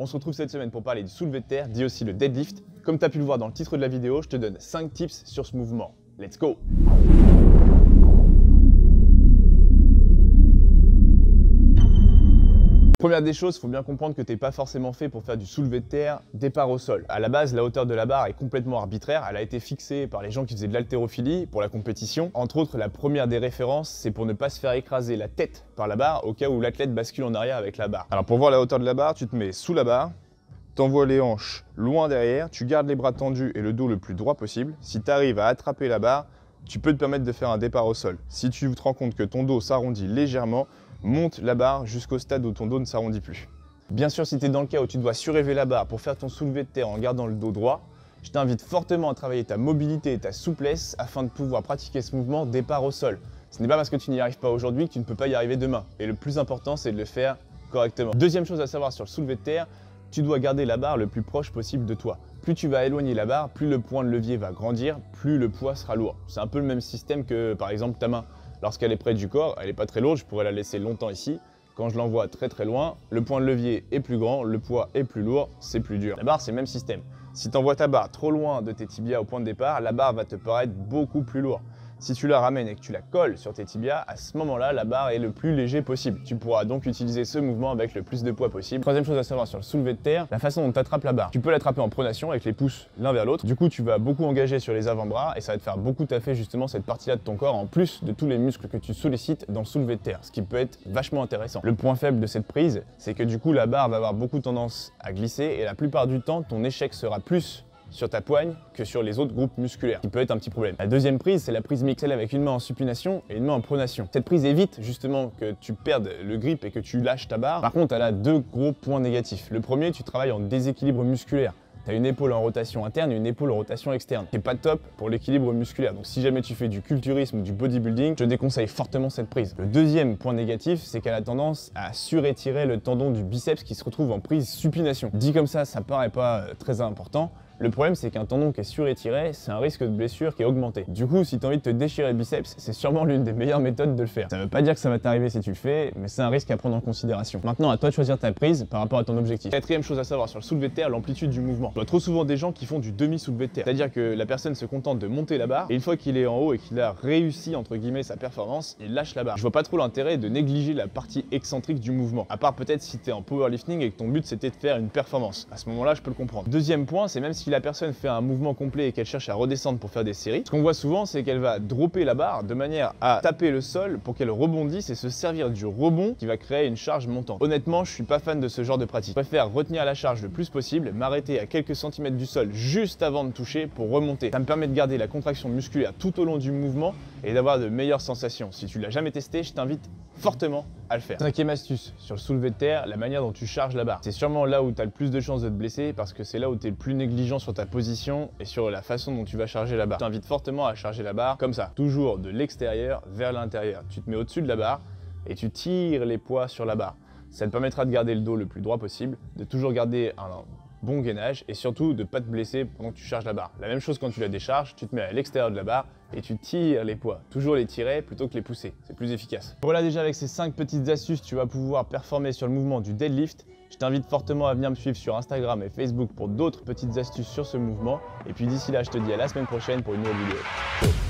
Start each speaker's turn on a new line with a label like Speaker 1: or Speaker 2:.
Speaker 1: On se retrouve cette semaine pour parler du soulevé de terre, dit aussi le deadlift. Comme tu as pu le voir dans le titre de la vidéo, je te donne 5 tips sur ce mouvement. Let's go! Première des choses, il faut bien comprendre que tu n'es pas forcément fait pour faire du soulevé de terre, départ au sol. À la base, la hauteur de la barre est complètement arbitraire. Elle a été fixée par les gens qui faisaient de l'haltérophilie pour la compétition. Entre autres, la première des références, c'est pour ne pas se faire écraser la tête par la barre au cas où l'athlète bascule en arrière avec la barre. Alors pour voir la hauteur de la barre, tu te mets sous la barre, t'envoies les hanches loin derrière, tu gardes les bras tendus et le dos le plus droit possible. Si tu arrives à attraper la barre, tu peux te permettre de faire un départ au sol. Si tu te rends compte que ton dos s'arrondit légèrement, monte la barre jusqu'au stade où ton dos ne s'arrondit plus. Bien sûr, si tu es dans le cas où tu dois surélever la barre pour faire ton soulevé de terre en gardant le dos droit, je t'invite fortement à travailler ta mobilité et ta souplesse afin de pouvoir pratiquer ce mouvement départ au sol. Ce n'est pas parce que tu n'y arrives pas aujourd'hui que tu ne peux pas y arriver demain. Et le plus important, c'est de le faire correctement. Deuxième chose à savoir sur le soulevé de terre, tu dois garder la barre le plus proche possible de toi. Plus tu vas éloigner la barre, plus le point de levier va grandir, plus le poids sera lourd. C'est un peu le même système que par exemple ta main. Lorsqu'elle est près du corps, elle n'est pas très lourde, je pourrais la laisser longtemps ici. Quand je l'envoie très loin, le point de levier est plus grand, le poids est plus lourd, c'est plus dur. La barre, c'est le même système. Si tu envoies ta barre trop loin de tes tibias au point de départ, la barre va te paraître beaucoup plus lourde. Si tu la ramènes et que tu la colles sur tes tibias, à ce moment-là, la barre est le plus léger possible. Tu pourras donc utiliser ce mouvement avec le plus de poids possible. Troisième chose à savoir sur le soulevé de terre, la façon dont tu attrapes la barre. Tu peux l'attraper en pronation avec les pouces l'un vers l'autre. Du coup, tu vas beaucoup engager sur les avant-bras et ça va te faire beaucoup taffer justement cette partie-là de ton corps en plus de tous les muscles que tu sollicites dans le soulevé de terre, ce qui peut être vachement intéressant. Le point faible de cette prise, c'est que du coup, la barre va avoir beaucoup tendance à glisser et la plupart du temps, ton échec sera plus sur ta poigne que sur les autres groupes musculaires, qui peut être un petit problème. La deuxième prise, c'est la prise mixte, celle avec une main en supination et une main en pronation. Cette prise évite justement que tu perdes le grip et que tu lâches ta barre. Par contre, elle a deux gros points négatifs. Le premier, tu travailles en déséquilibre musculaire. Tu as une épaule en rotation interne et une épaule en rotation externe. C'est pas top pour l'équilibre musculaire. Donc si jamais tu fais du culturisme ou du bodybuilding, je te déconseille fortement cette prise. Le deuxième point négatif, c'est qu'elle a tendance à surétirer le tendon du biceps qui se retrouve en prise supination. Dit comme ça paraît pas très important. Le problème, c'est qu'un tendon qui est surétiré, c'est un risque de blessure qui est augmenté. Du coup, si tu as envie de te déchirer le biceps, c'est sûrement l'une des meilleures méthodes de le faire. Ça veut pas dire que ça va t'arriver si tu le fais, mais c'est un risque à prendre en considération. Maintenant, à toi de choisir ta prise par rapport à ton objectif. Quatrième chose à savoir sur le soulevé de terre, l'amplitude du mouvement. Je vois trop souvent des gens qui font du demi-soulevé de terre. C'est-à-dire que la personne se contente de monter la barre, et une fois qu'il est en haut et qu'il a réussi, entre guillemets, sa performance, il lâche la barre. Je vois pas trop l'intérêt de négliger la partie excentrique du mouvement. À part peut-être si tu es en powerlifting et que ton but c'était de faire une performance. À ce moment-là, je peux le comprendre. Deuxième point, c'est même si la personne fait un mouvement complet et qu'elle cherche à redescendre pour faire des séries, ce qu'on voit souvent, c'est qu'elle va dropper la barre de manière à taper le sol pour qu'elle rebondisse et se servir du rebond qui va créer une charge montante. Honnêtement, je suis pas fan de ce genre de pratique. Je préfère retenir la charge le plus possible, m'arrêter à quelques centimètres du sol juste avant de toucher pour remonter. Ça me permet de garder la contraction musculaire tout au long du mouvement et d'avoir de meilleures sensations. Si tu l'as jamais testé, je t'invite fortement à le faire. Cinquième astuce sur le soulevé de terre, la manière dont tu charges la barre. C'est sûrement là où tu as le plus de chances de te blesser parce que c'est là où tu es le plus négligent sur ta position et sur la façon dont tu vas charger la barre. Je t'invite fortement à charger la barre comme ça, toujours de l'extérieur vers l'intérieur. Tu te mets au-dessus de la barre et tu tires les poids sur la barre. Ça te permettra de garder le dos le plus droit possible, de toujours garder un bon gainage et surtout de ne pas te blesser pendant que tu charges la barre. La même chose quand tu la décharges, tu te mets à l'extérieur de la barre et tu tires les poids. Toujours les tirer plutôt que les pousser, c'est plus efficace. Voilà, déjà avec ces 5 petites astuces, tu vas pouvoir performer sur le mouvement du deadlift. Je t'invite fortement à venir me suivre sur Instagram et Facebook pour d'autres petites astuces sur ce mouvement. Et puis d'ici là, je te dis à la semaine prochaine pour une nouvelle vidéo. Ciao.